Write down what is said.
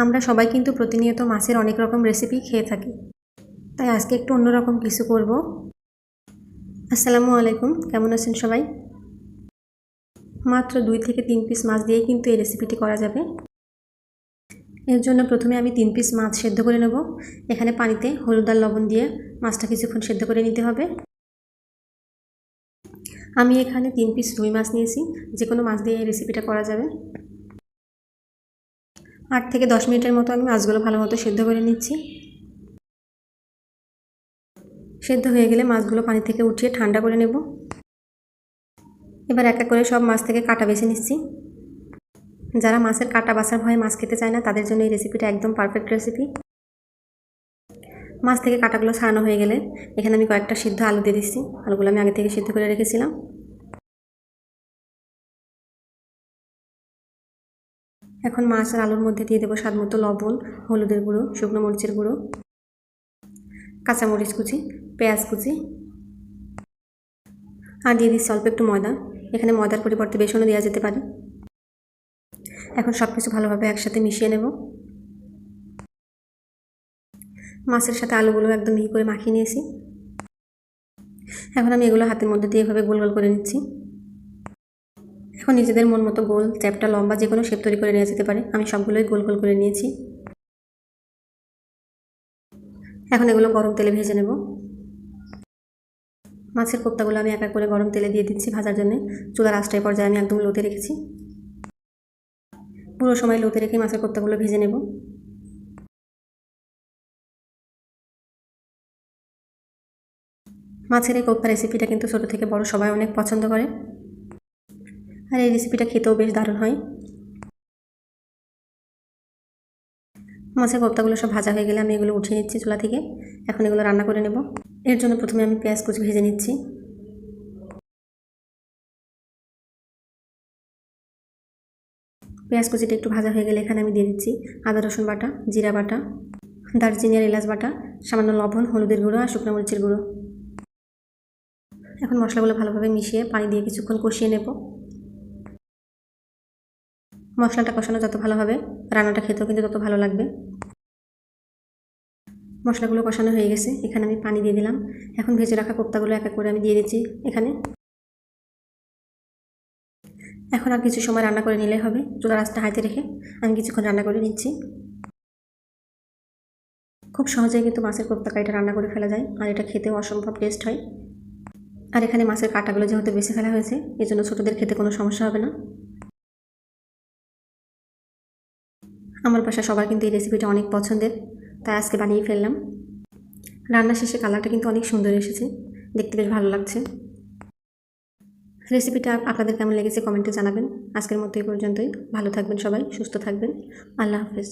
আমরা সবাই কিন্তু প্রতিনিয়ত মাছের অনেক রকম রেসিপি খেয়ে থাকি, তাই আজকে একটু অন্যরকম কিছু করব। আসসালামু আলাইকুম, কেমন আছেন সবাই? মাত্র 2 থেকে 3 পিস মাছ দিয়ে কিন্তু এই রেসিপিটি করা যাবে। এর জন্য প্রথমে আমি 3 পিস মাছ সেদ্ধ করে নেব। এখানে পানিতে হলুদ আর লবণ দিয়ে মাছটা কিছুক্ষণ সেদ্ধ করে নিতে হবে। আমি এখানে 3 পিস রুই মাছ নিয়েছি, যে কোনো মাছ দিয়ে এই রেসিপিটা করা যাবে। 8 থেকে 10 মিনিটের মতো আমি মাছগুলো ভালো মতো সেদ্ধ করে নিচ্ছি। সেদ্ধ হয়ে গেলে মাছগুলো পানি থেকে উঠিয়ে ঠান্ডা করে নেব। এবার এক এক করে সব মাছ থেকে কাটা বেছে নিচ্ছি। যারা মাছের কাটা বাছার ভয়ে মাছ খেতে চায় না, তাদের জন্য এই রেসিপিটা একদম পারফেক্ট রেসিপি। মাছ থেকে কাটাগুলো ছাড়ানো হয়ে গেলে এখানে আমি কয়েকটা সিদ্ধ আলু দিয়ে দিচ্ছি। আলুগুলো আমি আগে থেকে সিদ্ধ করে রেখেছিলাম। এখন মাছ আর আলুর মধ্যে দিয়ে দেবো স্বাদ মতো লবণ, হলুদের গুঁড়ো, শুকনো মরিচের গুঁড়ো, কাঁচামরিচ কুচি, পেঁয়াজ কুচি, আর দিয়ে দিচ্ছি অল্প একটু ময়দা। এখানে ময়দার পরিবর্তে বেসনও দেওয়া যেতে পারে। এখন সব কিছু ভালোভাবে একসাথে মিশিয়ে নেব। মাছের সাথে আলুগুলো একদম মিহি করে মাখিয়ে নিয়েছি। এখন আমি এগুলো হাতের মধ্যে দিয়ে এভাবে গোল গোল করে নিচ্ছি। এখন নিজেদের মন মতো গোল, চ্যাপ্টা, লম্বা যে কোনো শেপ তৈরি করে নেওয়া যেতে পারে। আমি সবগুলোই গোল গোল করে নিয়েছি। এখন এগুলো গরম তেলে ভেজে নেব। মাছের কোপ্তাগুলো আমি এক এক করে গরম তেলে দিয়ে দিচ্ছি ভাজার জন্য। চুলার আঁচটার পর্যায়ে আমি একদম লোতে রেখেছি। পুরো সময় লোতে রেখে মাছের কোপ্তাগুলো ভেজে নেব। মাছের এই কোপ্তা রেসিপিটা কিন্তু ছোটো থেকে বড় সবাই অনেক পছন্দ করে, আর এই রেসিপিটা খেতেও বেশ দারুণ হয়। মাছের কোপ্তাগুলো সব ভাজা হয়ে গেলে আমি এগুলো উঠিয়ে নিচ্ছি চুলা থেকে। এখন এগুলো রান্না করে নেব। এর জন্য প্রথমে আমি পেঁয়াজ কুচি ভেজে নিচ্ছি। পেঁয়াজ কুচিটা একটু ভাজা হয়ে গেলে এখানে আমি দিয়ে দিচ্ছি আদা রসুন বাটা, জিরা বাটা, দারচিনি আর এলাচ বাটা, সামান্য লবণ, হলুদের গুঁড়ো আর শুকনো মরিচের গুঁড়ো। এখন মশলাগুলো ভালোভাবে মিশিয়ে পানি দিয়ে কিছুক্ষণ কষিয়ে নেব। মশলাটা কষানো যত ভালো হবে, রান্নাটা খেতেও কিন্তু তত ভালো লাগবে। মশলাগুলো কষানো হয়ে গেছে, এখানে আমি পানি দিয়ে দিলাম। এখন ভেজে রাখা কোপ্তাগুলো এক এক করে আমি দিয়ে দিচ্ছি এখানে। এখন আর কিছু সময় রান্না করে নিলে হবে। চুলার আঁচটা হাইতে রেখে আমি কিছুক্ষণ রান্না করে নিচ্ছি। খুব সহজেই কিন্তু মাছের কোপ্তা কারিটা রান্না করে ফেলা যায়, আর এটা খেতেও অসম্ভব টেস্ট হয়। আর এখানে মাছের কাঁটাগুলো যেহেতু বেছে ফেলা হয়েছে, এজন্য ছোটোদের খেতে কোনো সমস্যা হবে না। আমার বাসায় সবার কিন্তু এই রেসিপিটা অনেক পছন্দের, তাই আজকে বানিয়ে ফেললাম। রান্না শেষে কালারটা কিন্তু অনেক সুন্দর এসেছে, দেখতে বেশ ভালো লাগছে। রেসিপিটা আপনাদের কেমন লেগেছে কমেন্টে জানাবেন। আজকের মতো এই পর্যন্তই। ভালো থাকবেন সবাই, সুস্থ থাকবেন। আল্লাহ হাফেজ।